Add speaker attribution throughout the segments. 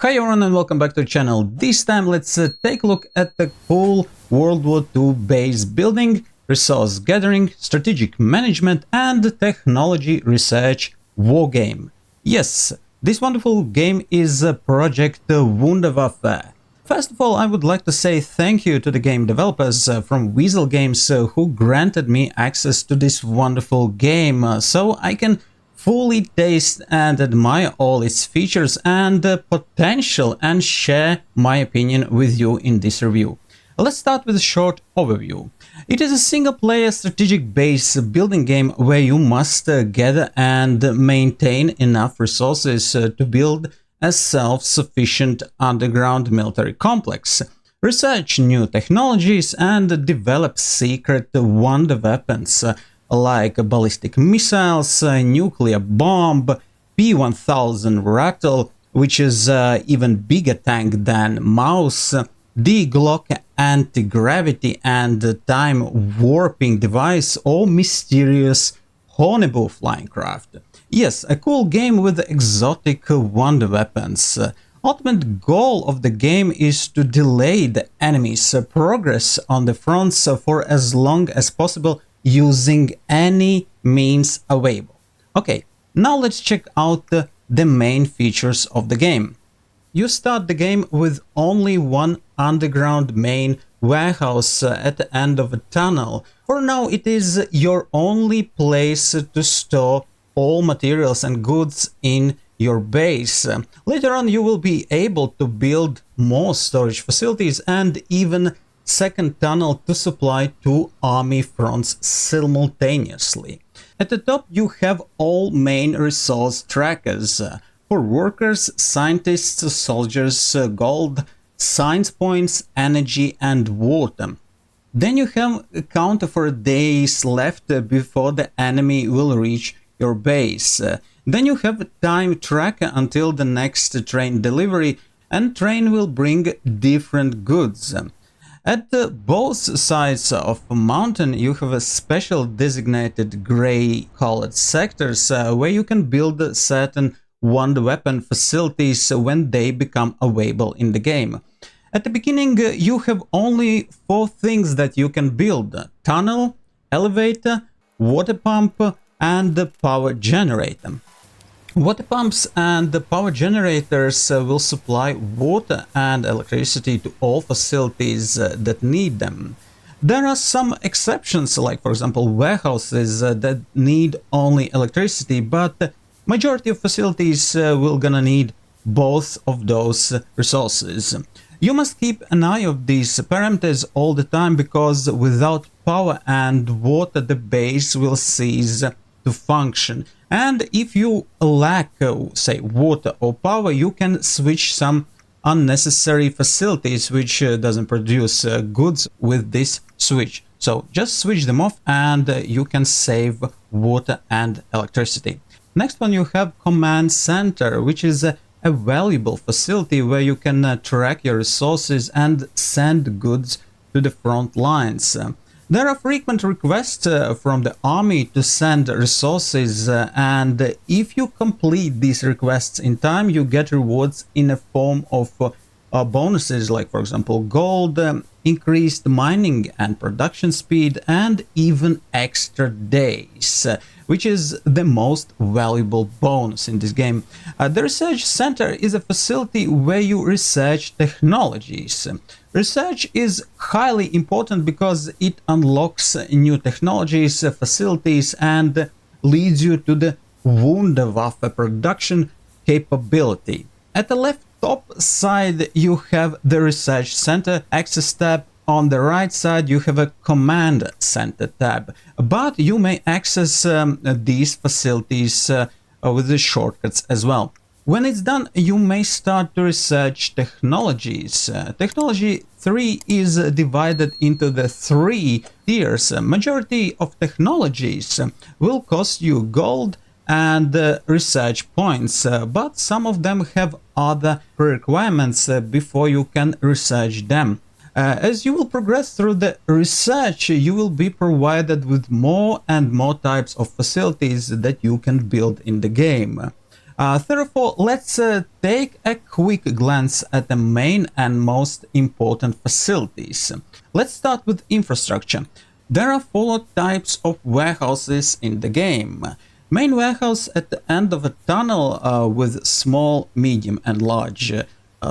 Speaker 1: Hi everyone and welcome back to the channel. This time let's take a look at the cool World War II base building, resource gathering, strategic management and technology research war game. Yes, this wonderful game is Project Wunderwaffe. First of all, I would like to say thank you to the game developers from Weasel Games who granted me access to this wonderful game so I can fully taste and admire all its features and potential and share my opinion with you in this review. Let's start with a short overview. It is a single-player strategic base building game where you must gather and maintain enough resources to build a self-sufficient underground military complex, research new technologies and develop secret wonder weapons like ballistic missiles, nuclear bomb, P-1000 Rattle, which is even bigger tank than Mouse, the Glock anti-gravity and time warping device, or mysterious Hornebu flying craft. Yes, a cool game with exotic wonder weapons. Ultimate goal of the game is to delay the enemy's progress on the fronts for as long as possible using any means available. Okay, now let's check out the main features of the game. You start the game with only one underground main warehouse at the end of a tunnel. For now, it is your only place to store all materials and goods in your base. Later on, you will be able to build more storage facilities and even second tunnel to supply two army fronts simultaneously. At the top you have all main resource trackers for workers, scientists, soldiers, gold, science points, energy and water. Then you have a counter for days left before the enemy will reach your base. Then you have a time tracker until the next train delivery, and train will bring different goods. At both sides of a mountain you have a special designated grey colored sectors where you can build certain wonder weapon facilities when they become available in the game. At the beginning you have only 4 things that you can build: tunnel, elevator, water pump and power generator. Water pumps and the power generators will supply water and electricity to all facilities that need them. There are some exceptions, like for example warehouses that need only electricity, but the majority of facilities will gonna need both of those resources. You must keep an eye on these parameters all the time, because without power and water the base will cease to function. And if you lack, say, water or power, you can switch some unnecessary facilities which doesn't produce goods with this switch. So just switch them off and you can save water and electricity. Next one, you have command center, which is a valuable facility where you can track your resources and send goods to the front lines. There are frequent requests from the army to send resources, and if you complete these requests in time, you get rewards in a form of bonuses, like for example gold, increased mining and production speed, and even extra days, which is the most valuable bonus in this game. The research center is a facility where you research technologies. Research is highly important because it unlocks new technologies, facilities, and leads you to the Wunderwaffe production capability. At the left top side you have the research center access tab. On the right side you have a command center tab, but you may access these facilities with the shortcuts as well. When it's done, you may start to research technologies. Technology 3 is divided into the 3 tiers. Majority of technologies will cost you gold and research points, but some of them have other requirements before you can research them. As you will progress through the research, you will be provided with more and more types of facilities that you can build in the game. Therefore, let's take a quick glance at the main and most important facilities. Let's start with infrastructure. There are four types of warehouses in the game. Main warehouse at the end of a tunnel with small, medium and large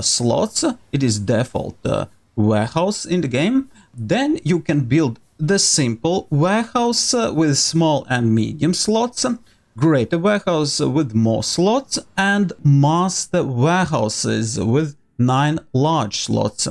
Speaker 1: slots. It is default warehouse in the game. Then you can build the simple warehouse with small and medium slots, greater warehouse with more slots, and master warehouses with 9 large slots.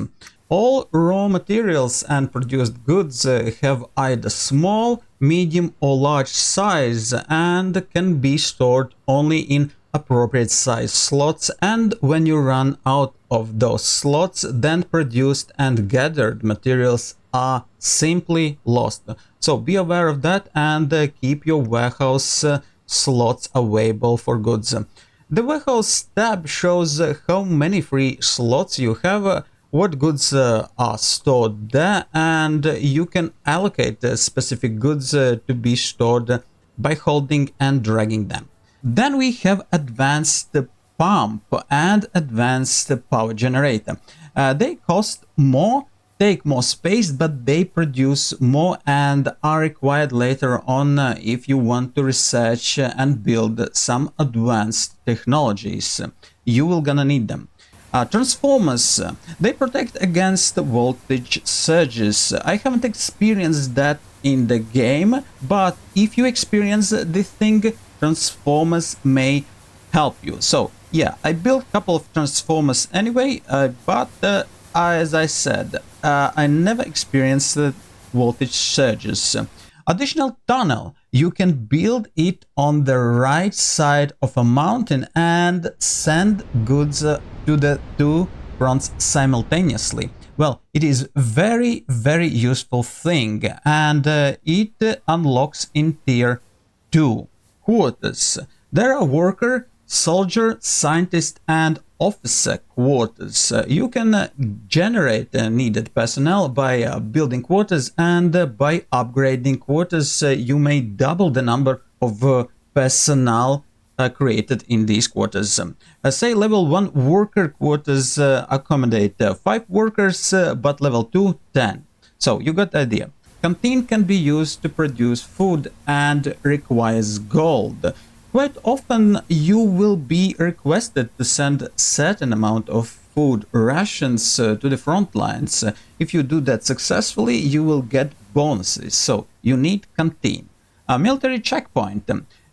Speaker 1: All raw materials and produced goods have either small, medium or large size and can be stored only in appropriate size slots, and when you run out of those slots, then produced and gathered materials are simply lost. So be aware of that and keep your warehouse slots available for goods. The warehouse tab shows how many free slots you have, what goods are stored there, and you can allocate specific goods to be stored by holding and dragging them. Then we have advanced pump and advanced power generator. They cost more, take more space, but they produce more and are required later on if you want to research and build some advanced technologies. You will gonna need them. Transformers, they protect against voltage surges. I haven't experienced that in the game, but if you experience the thing, transformers may help you. So yeah, I built a couple of transformers anyway, but as I said, I never experienced voltage surges. Additional tunnel, you can build it on the right side of a mountain and send goods to the two fronts simultaneously. Well, it is very useful thing, and it unlocks in tier 2 quarters. There are worker, soldier, scientist and officer quarters. You can generate needed personnel by building quarters, and by upgrading quarters you may double the number of personnel created in these quarters. Say level 1 worker quarters accommodate 5 workers, but level 2 10. So you got the idea. Canteen can be used to produce food and requires gold. Quite often you will be requested to send certain amount of food rations to the front lines. If you do that successfully, you will get bonuses. So you need canteen. A military checkpoint.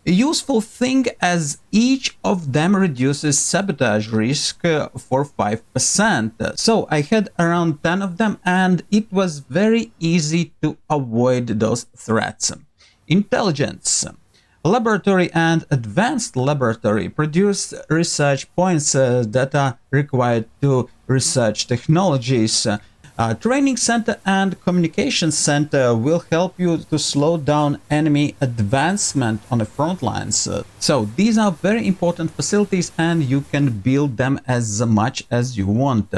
Speaker 1: A useful thing, as each of them reduces sabotage risk for 5%. So I had around 10 of them and it was very easy to avoid those threats. Intelligence. Laboratory and advanced laboratory produce research points that are required to research technologies. Training center and communication center will help you to slow down enemy advancement on the front lines. So these are very important facilities and you can build them as much as you want.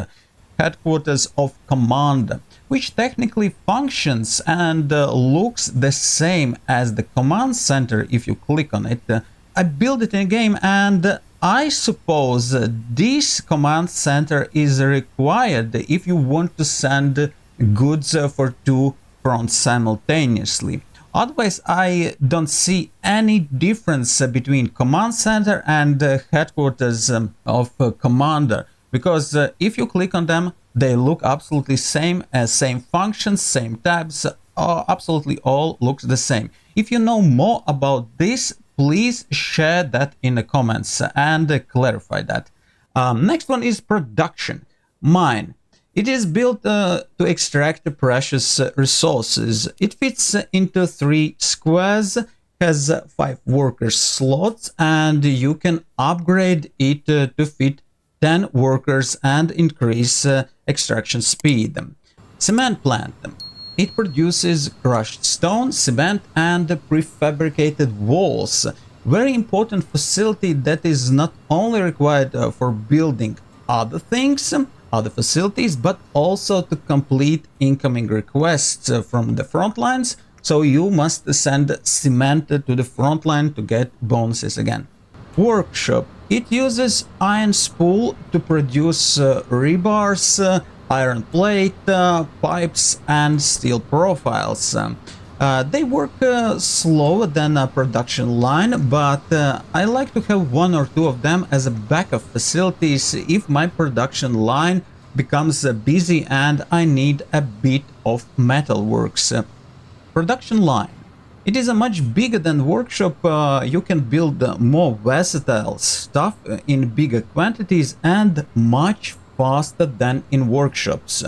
Speaker 1: Headquarters of command, which technically functions and looks the same as the command center if you click on it. I built it in a game, and I suppose this command center is required if you want to send goods for two fronts simultaneously. Otherwise, I don't see any difference between command center and headquarters of commander, because if you click on them, they look absolutely same functions, same tabs, absolutely all looks the same. If you know more about this, please share that in the comments and clarify that. Next one is production. Mine. It is built to extract the precious resources. It fits into 3 squares, has 5 worker slots, and you can upgrade it to fit 10 workers and increase extraction speed. Cement plant. It produces crushed stone, cement and prefabricated walls. Very important facility that is not only required for building other things, other facilities, but also to complete incoming requests from the front lines. So you must send cement to the front line to get bonuses again. Workshop. It uses iron spool to produce rebars, iron plate, pipes and steel profiles. They work slower than a production line, but I like to have one or two of them as a backup facilities if my production line becomes busy and I need a bit of metalworks. Production line. It is a much bigger than workshop. You can build more versatile stuff in bigger quantities and much faster than in workshops.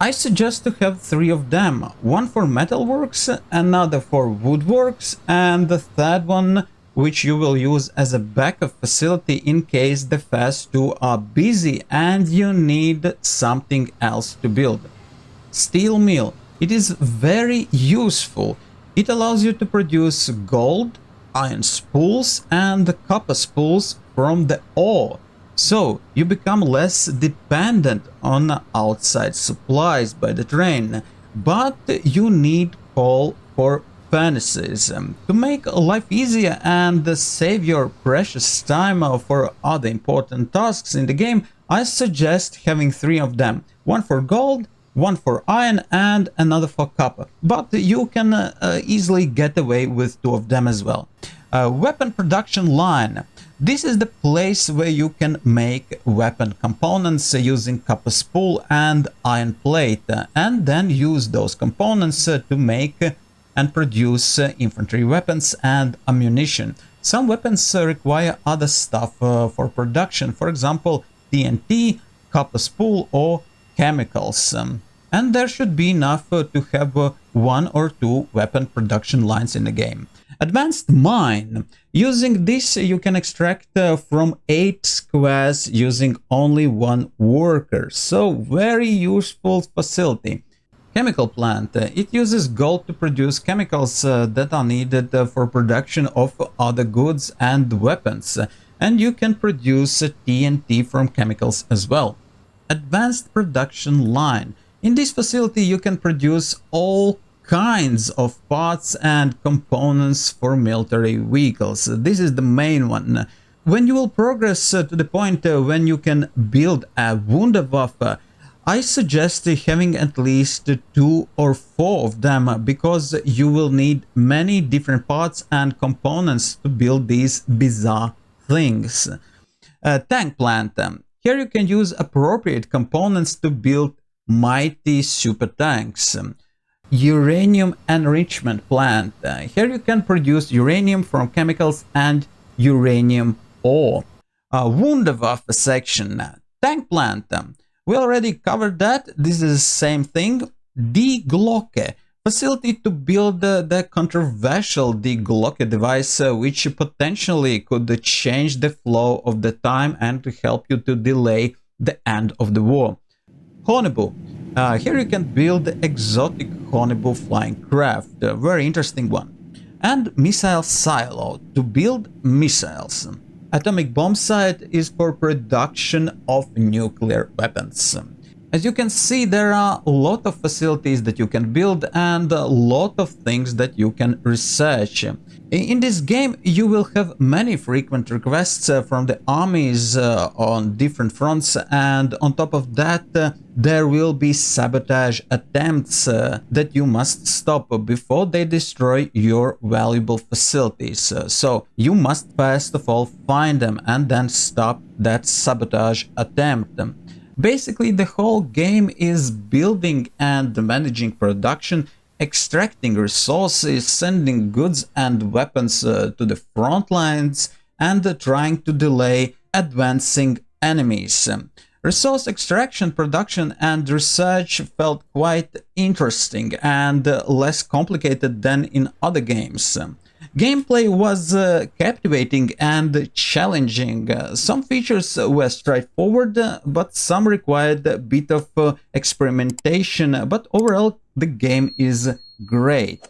Speaker 1: I suggest to have 3 of them, one for metalworks, another for woodworks, and the third one which you will use as a backup facility in case the first 2 are busy and you need something else to build. Steel mill. It is very useful. It allows you to produce gold, iron spools and copper spools from the ore. So you become less dependent on outside supplies by the train, but you need coal for furnaces. To make life easier and save your precious time for other important tasks in the game, I suggest having 3 of them, one for gold, one for iron and another for copper, but you can easily get away with 2 of them as well. Weapon production line. This is the place where you can make weapon components using copper spool and iron plate, and then use those components to make and produce infantry weapons and ammunition. Some weapons require other stuff for production, for example TNT, copper spool or chemicals. And there should be enough to have 1 or 2 weapon production lines in the game. Advanced mine. Using this you can extract from 8 squares using only 1 worker, so very useful facility. Chemical plant. It uses gold to produce chemicals that are needed for production of other goods and weapons, and you can produce TNT from chemicals as well. Advanced production line. In this facility you can produce all kinds of parts and components for military vehicles. This is the main one. When you will progress to the point when you can build a Wunderwaffe, I suggest having at least 2 or 4 of them, because you will need many different parts and components to build these bizarre things. Tank plant. Here you can use appropriate components to build mighty super tanks. Uranium enrichment plant. Here you can produce uranium from chemicals and uranium ore. Wunderwaffe section. Tank plant. We already covered that. This is the same thing. Die Glocke. Facility to build the controversial Die Glocke device, which potentially could change the flow of the time and to help you to delay the end of the war. Honeybu. Here you can build exotic Honeybu flying craft, a very interesting one. And missile silo to build missiles. Atomic bomb site is for production of nuclear weapons. As you can see, there are a lot of facilities that you can build and a lot of things that you can research. In this game you will have many frequent requests from the armies on different fronts, and on top of that there will be sabotage attempts that you must stop before they destroy your valuable facilities. So you must first of all find them and then stop that sabotage attempt. Basically the whole game is building and managing production, extracting resources, sending goods and weapons to the front lines, and trying to delay advancing enemies. Resource extraction, production and research felt quite interesting and less complicated than in other games. Gameplay was captivating and challenging. Some features were straightforward, but some required a bit of experimentation, but overall the game is great.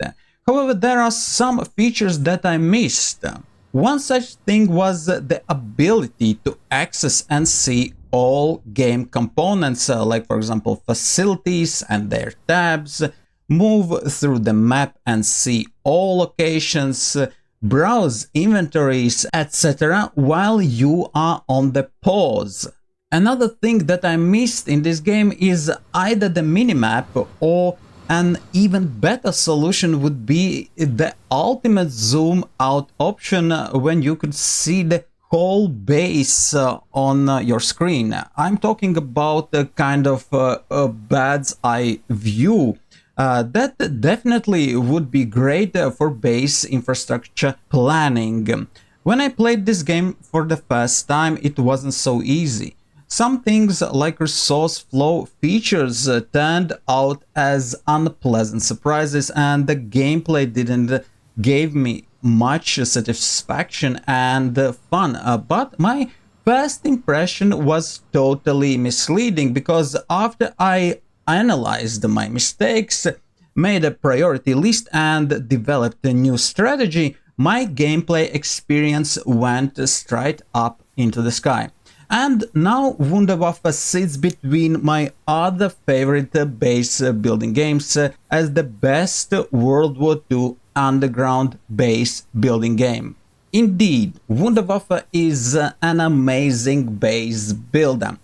Speaker 1: However, there are some features that I missed. One such thing was the ability to access and see all game components, like for example facilities and their tabs, move through the map and see all locations, browse inventories, etc. while you are on the pause. Another thing that I missed in this game is either the minimap, or an even better solution would be the ultimate zoom out option when you could see the whole base on your screen. I'm talking about a kind of a bird's eye view. That definitely would be great for base infrastructure planning. When I played this game for the first time, it wasn't so easy. Some things like resource flow features turned out as unpleasant surprises, and the gameplay didn't give me much satisfaction and fun. But my first impression was totally misleading, because after I analyzed my mistakes, made a priority list, and developed a new strategy, my gameplay experience went straight up into the sky. And now Wunderwaffe sits between my other favorite base building games as the best World War II underground base building game. Indeed, Wunderwaffe is an amazing base builder.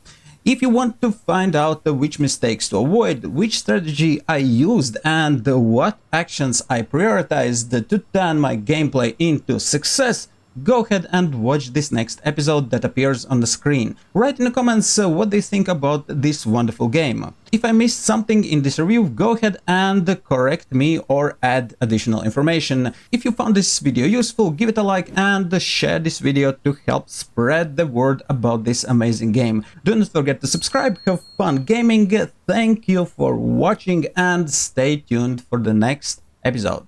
Speaker 1: If you want to find out which mistakes to avoid, which strategy I used, and what actions I prioritized to turn my gameplay into success, go ahead and watch this next episode that appears on the screen. Write in the comments what they think about this wonderful game. If I missed something in this review, go ahead and correct me or add additional information. If you found this video useful, give it a like and share this video to help spread the word about this amazing game. Do not forget to subscribe, have fun gaming, thank you for watching, and stay tuned for the next episode.